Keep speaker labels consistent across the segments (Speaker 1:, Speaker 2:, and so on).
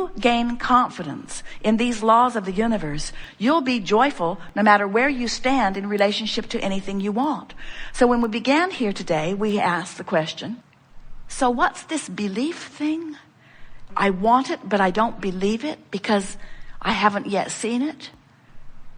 Speaker 1: you gain confidence in these laws of the universe, you'll be joyful no matter where you stand in relationship to anything you want. So when we began here today, we asked the question, so what's this belief thing? I want it, but I don't believe it because I haven't yet seen it.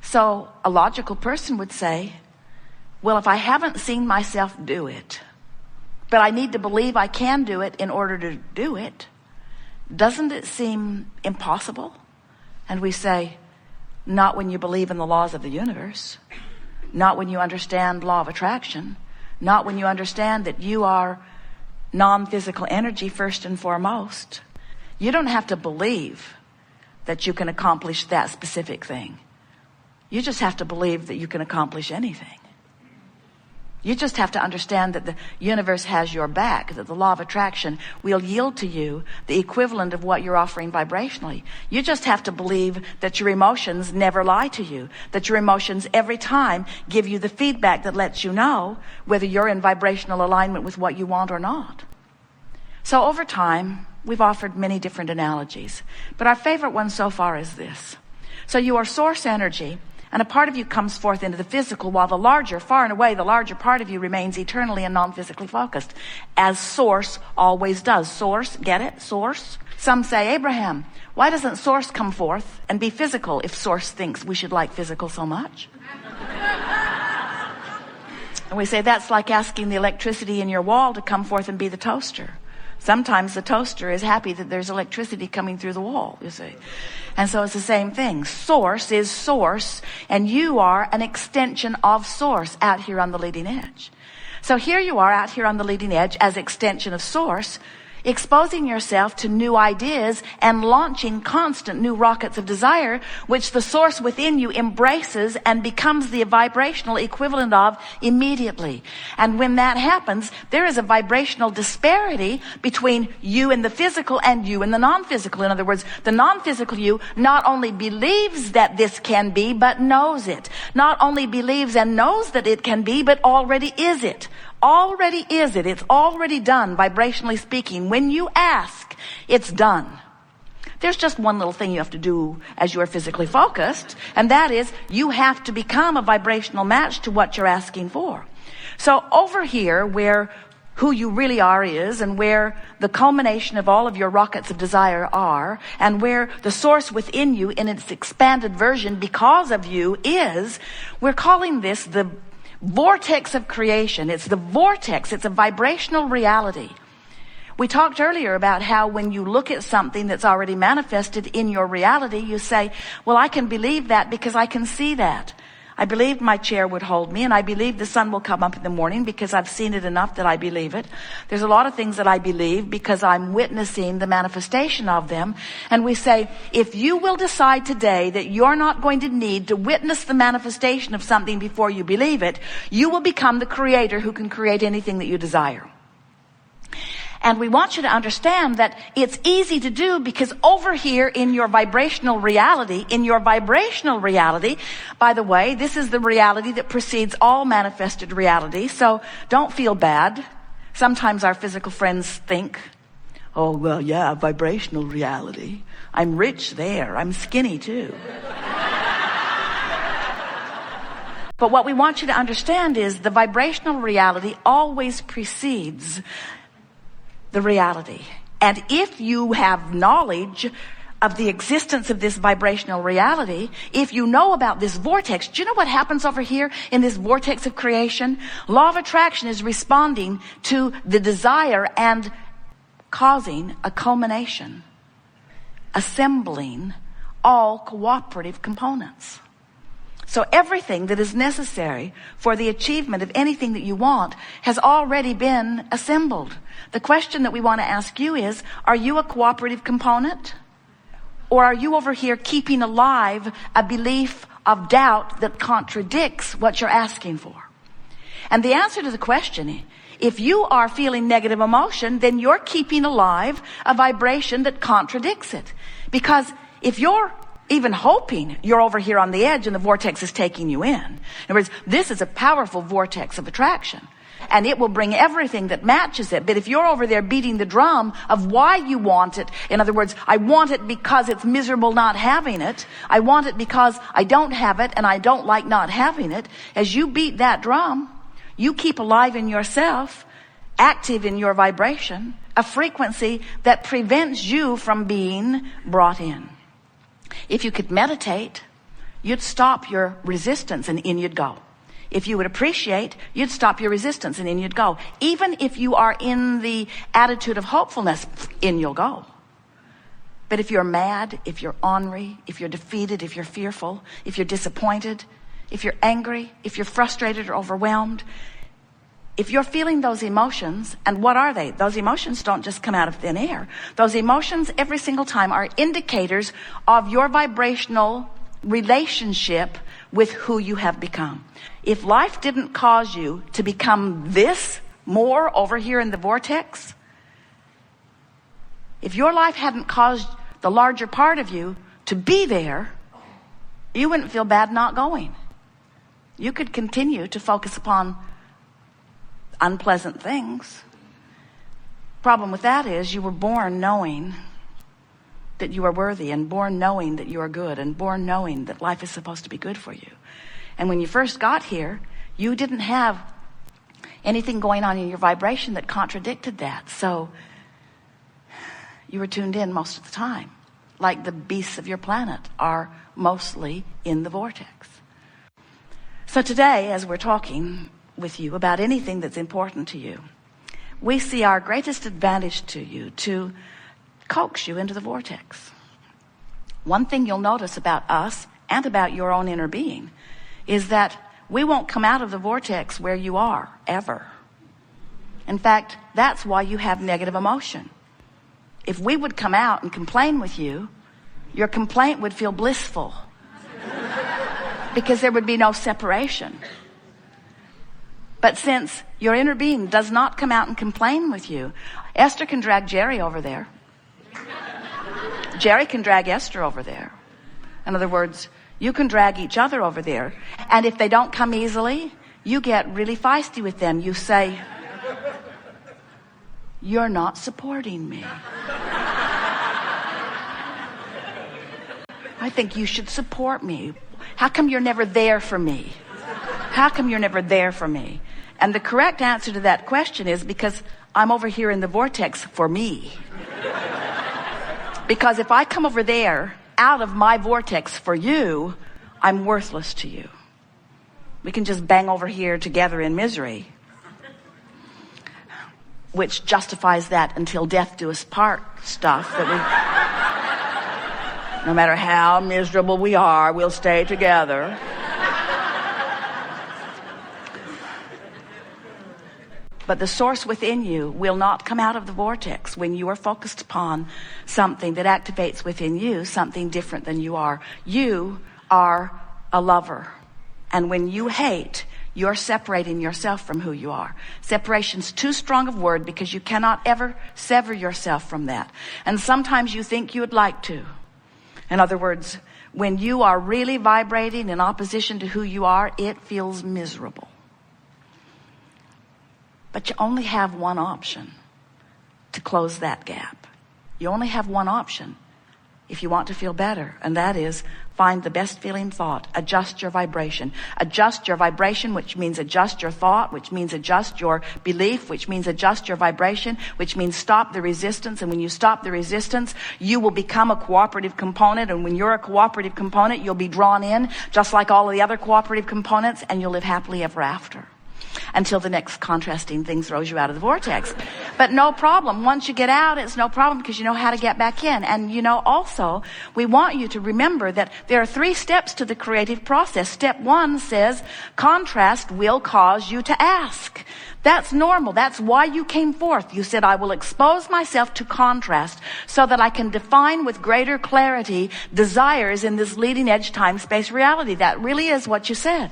Speaker 1: So a logical person would say, well, if I haven't seen myself do it, but I need to believe I can do it in order to do it, doesn't it seem impossible? And we say, not when you believe in the laws of the universe, not when you understand law of attraction, not when you understand that you are non-physical energy first and foremost. You don't have to believe that you can accomplish that specific thing. You just have to believe that you can accomplish anything. You just have to understand that the universe has your back, that the law of attraction will yield to you the equivalent of what you're offering vibrationally. You just have to believe that your emotions never lie to you, that your emotions every time give you the feedback that lets you know whether you're in vibrational alignment with what you want or not. So over time, we've offered many different analogies, but our favorite one so far is this. So you are source energy, and a part of you comes forth into the physical, while the larger, far and away, the larger part of you remains eternally and non-physically focused, as source always does. Source, get it? Source. Some say, Abraham, why doesn't source come forth and be physical if source thinks we should like physical so much? And we say, that's like asking the electricity in your wall to come forth and be the toaster. Sometimes the toaster is happy that there's electricity coming through the wall, you see. And so it's the same thing. Source is source, and you are an extension of source out here on the leading edge. So here you are out here on the leading edge as extension of source, exposing yourself to new ideas and launching constant new rockets of desire, which the source within you embraces and becomes the vibrational equivalent of immediately. And when that happens, there is a vibrational disparity between you and the physical and you and the non-physical. In other words, the non-physical you not only believes that this can be, but knows it. Not only believes and knows that it can be, but already is it. Already is it. It's already done, vibrationally speaking. When you ask, it's done. There's just one little thing you have to do as you are physically focused, and that is you have to become a vibrational match to what you're asking for. So over here, where who you really are is, and where the culmination of all of your rockets of desire are, and where the source within you in its expanded version because of you is, we're calling this the vortex of creation. It's the vortex. It's a vibrational reality. We talked earlier about how when you look at something that's already manifested in your reality, you say, well, I can believe that because I can see that. I believe my chair would hold me, and I believe the sun will come up in the morning because I've seen it enough that I believe it. There's a lot of things that I believe because I'm witnessing the manifestation of them. And we say, if you will decide today that you're not going to need to witness the manifestation of something before you believe it, you will become the creator who can create anything that you desire. And we want you to understand that it's easy to do because over here in your vibrational reality, by the way, this is the reality that precedes all manifested reality. So don't feel bad. Sometimes our physical friends think, oh, well, yeah, vibrational reality. I'm rich there. I'm skinny too. But what we want you to understand is the vibrational reality always precedes the reality. And if you have knowledge of the existence of this vibrational reality, if you know about this vortex, do you know what happens over here in this vortex of creation? Law of attraction is responding to the desire and causing a culmination, assembling all cooperative components. So everything that is necessary for the achievement of anything that you want has already been assembled. The question that we want to ask you is, are you a cooperative component? Or are you over here keeping alive a belief of doubt that contradicts what you're asking for? And the answer to the question, if you are feeling negative emotion, then you're keeping alive a vibration that contradicts it. Because if you're even hoping, you're over here on the edge and the vortex is taking you in. In other words, this is a powerful vortex of attraction. and it will bring everything that matches it. But if you're over there beating the drum of why you want it, in other words, I want it because it's miserable not having it, I want it because I don't have it and I don't like not having it, as you beat that drum, you keep alive in yourself, active in your vibration, a frequency that prevents you from being brought in. If you could meditate, you'd stop your resistance and in you'd go. If you would appreciate, you'd stop your resistance and in you'd go. Even if you are in the attitude of hopefulness, in you'll go. But if you're mad, if you're ornery, if you're defeated, if you're fearful, if you're disappointed, if you're angry, if you're frustrated or overwhelmed, if you're feeling those emotions, and what are they? Those emotions don't just come out of thin air. Those emotions every single time are indicators of your vibrational relationship with who you have become. If life didn't cause you to become this more over here in the vortex, if your life hadn't caused the larger part of you to be there, you wouldn't feel bad not going. You could continue to focus upon unpleasant things. Problem with that is you were born knowing that you are worthy, and born knowing that you are good, and born knowing that life is supposed to be good for you. And when you first got here, you didn't have anything going on in your vibration that contradicted that. So you were tuned in most of the time, like the beasts of your planet are mostly in the vortex. So today, as we're talking with you about anything that's important to you, we see our greatest advantage to you to coax you into the vortex. One thing you'll notice about us and about your own inner being is that we won't come out of the vortex where you are, ever. In fact, that's why you have negative emotion. If we would come out and complain with you, your complaint would feel blissful because there would be no separation. But since your inner being does not come out and complain with you, Esther can drag Jerry over there. Jerry can drag Esther over there. In other words, you can drag each other over there. And if they don't come easily, you get really feisty with them. You say, "You're not supporting me. I think you should support me. How come you're never there for me? How come you're never there for me?" And the correct answer to that question is because I'm over here in the vortex for me. Because if I come over there out of my vortex for you, I'm worthless to you. We can just bang over here together in misery, which justifies that until death do us part stuff that we, no matter how miserable we are, we'll stay together. But the source within you will not come out of the vortex when you are focused upon something that activates within you something different than you are. You are a lover. And when you hate, you're separating yourself from who you are. Separation's too strong a word because you cannot ever sever yourself from that. And sometimes you think you would like to. In other words, when you are really vibrating in opposition to who you are, it feels miserable. But you only have one option to close that gap. You only have one option if you want to feel better, and that is find the best feeling thought. Adjust your vibration. Adjust your vibration, which means adjust your thought, which means adjust your belief, which means adjust your vibration, which means stop the resistance. And when you stop the resistance, you will become a cooperative component. And when you're a cooperative component, you'll be drawn in just like all of the other cooperative components, and you'll live happily ever after. Until the next contrasting thing throws you out of the vortex. But no problem. Once you get out, it's no problem because you know how to get back in. And you know, also, we want you to remember that there are 3 steps to the creative process. Step 1 says, contrast will cause you to ask. That's normal. That's why you came forth. You said, I will expose myself to contrast so that I can define with greater clarity desires in this leading edge time-space reality. That really is what you said.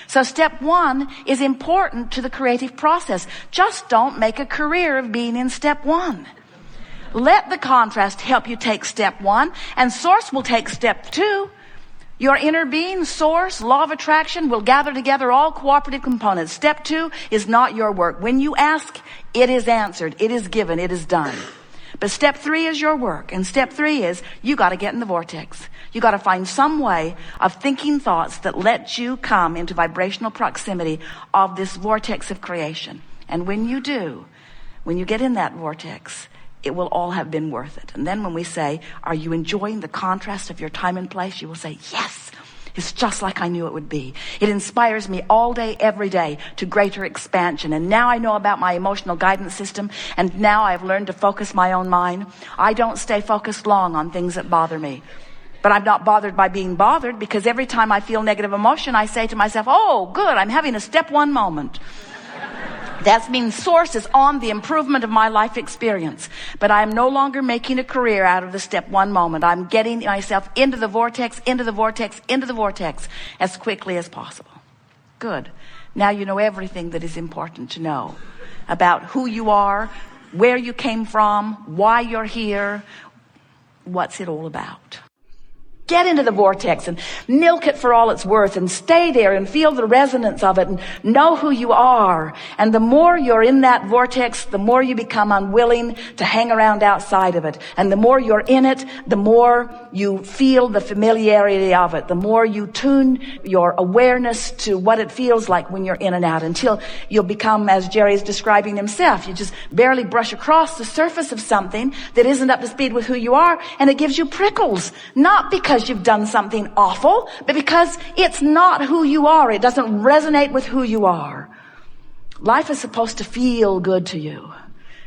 Speaker 1: So step 1 is important to the creative process. Just don't make a career of being in step 1. Let the contrast help you take step 1, and source will take step 2. Your inner being, source, law of attraction will gather together all cooperative components. Step 2 is not your work. When you ask, it is answered, it is given, it is done. But step 3 is your work. And step 3 is you got to get in the vortex. You got to find some way of thinking thoughts that let you come into vibrational proximity of this vortex of creation. And when you do, when you get in that vortex, it will all have been worth it. And then when we say, are you enjoying the contrast of your time and place? You will say, yes, it's just like I knew it would be. It inspires me all day, every day to greater expansion. And now I know about my emotional guidance system. And now I've learned to focus my own mind. I don't stay focused long on things that bother me. But I'm not bothered by being bothered, because every time I feel negative emotion, I say to myself, oh, good, I'm having a step 1 moment. That means source is on the improvement of my life experience. But I am no longer making a career out of the step 1 moment. I'm getting myself into the vortex, into the vortex, into the vortex as quickly as possible. Good. Now you know everything that is important to know about who you are, where you came from, why you're here, what's it all about. Get into the vortex and milk it for all it's worth, and stay there and feel the resonance of it and know who you are. And the more you're in that vortex, the more you become unwilling to hang around outside of it. And the more you're in it, the more you feel the familiarity of it. The more you tune your awareness to what it feels like when you're in and out, until you'll become, as Jerry is describing himself, you just barely brush across the surface of something that isn't up to speed with who you are, and it gives you prickles. Not because you've done something awful, but because it's not who you are. It doesn't resonate with who you are. Life is supposed to feel good to you.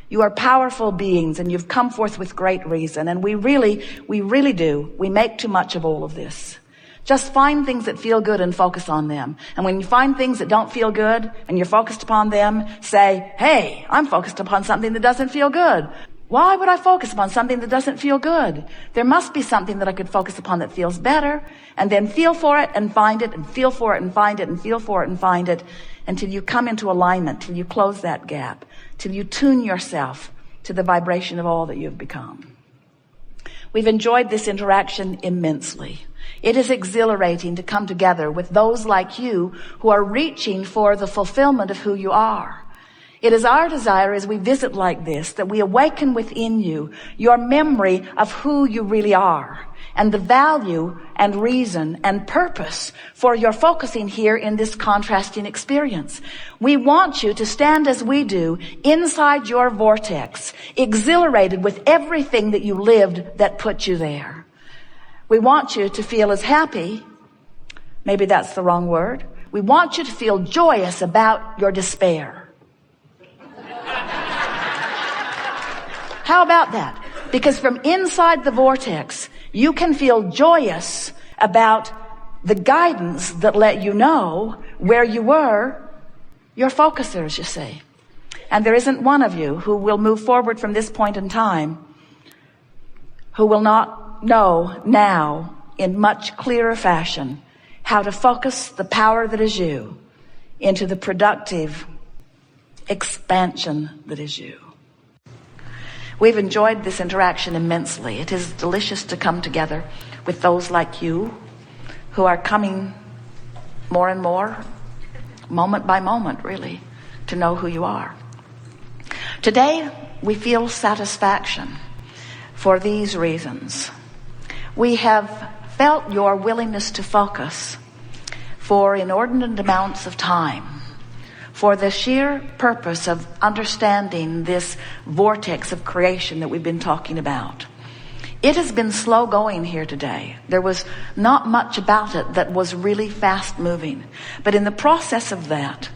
Speaker 1: You are powerful beings, and you've come forth with great reason. And we really do. We make too much of all of this. Just find things that feel good and focus on them. And when you find things that don't feel good and you're focused upon them, say, hey, I'm focused upon something that doesn't feel good. Why would I focus upon something that doesn't feel good? There must be something that I could focus upon that feels better, and then feel for it and find it, and feel for it and find it, and feel for it and find it, until you come into alignment, till you close that gap, till you tune yourself to the vibration of all that you've become. We've enjoyed this interaction immensely. It is exhilarating to come together with those like you who are reaching for the fulfillment of who you are. It is our desire as we visit like this that we awaken within you your memory of who you really are, and the value and reason and purpose for your focusing here in this contrasting experience. We want you to stand as we do inside your vortex, exhilarated with everything that you lived that put you there. We want you to feel as happy, maybe that's the wrong word. We want you to feel joyous about your despair. How about that? Because from inside the vortex, you can feel joyous about the guidance that let you know where you were, your focusers, you see. And there isn't one of you who will move forward from this point in time who will not know now in much clearer fashion how to focus the power that is you into the productive expansion that is you. We've enjoyed this interaction immensely. It is delicious to come together with those like you who are coming more and more, moment by moment, really, to know who you are. Today, we feel satisfaction for these reasons. We have felt your willingness to focus for inordinate amounts of time, for the sheer purpose of understanding this vortex of creation that we've been talking about. It has been slow going here today. There was not much about it that was really fast moving. But in the process of that,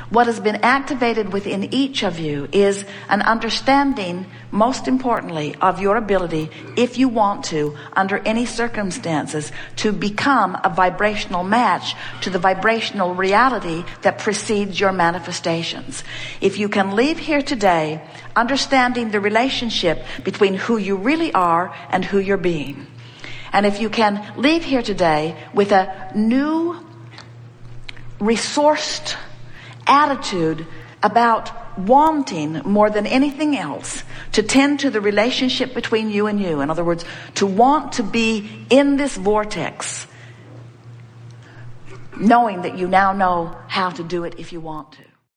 Speaker 1: what has been activated within each of you is an understanding, most importantly, of your ability, if you want to, under any circumstances, to become a vibrational match to the vibrational reality that precedes your manifestations. If you can leave here today understanding the relationship between who you really are and who you're being, and if you can leave here today with a new, resourced attitude about wanting more than anything else to tend to the relationship between you and you. In other words, to want to be in this vortex knowing that you now know how to do it if you want to.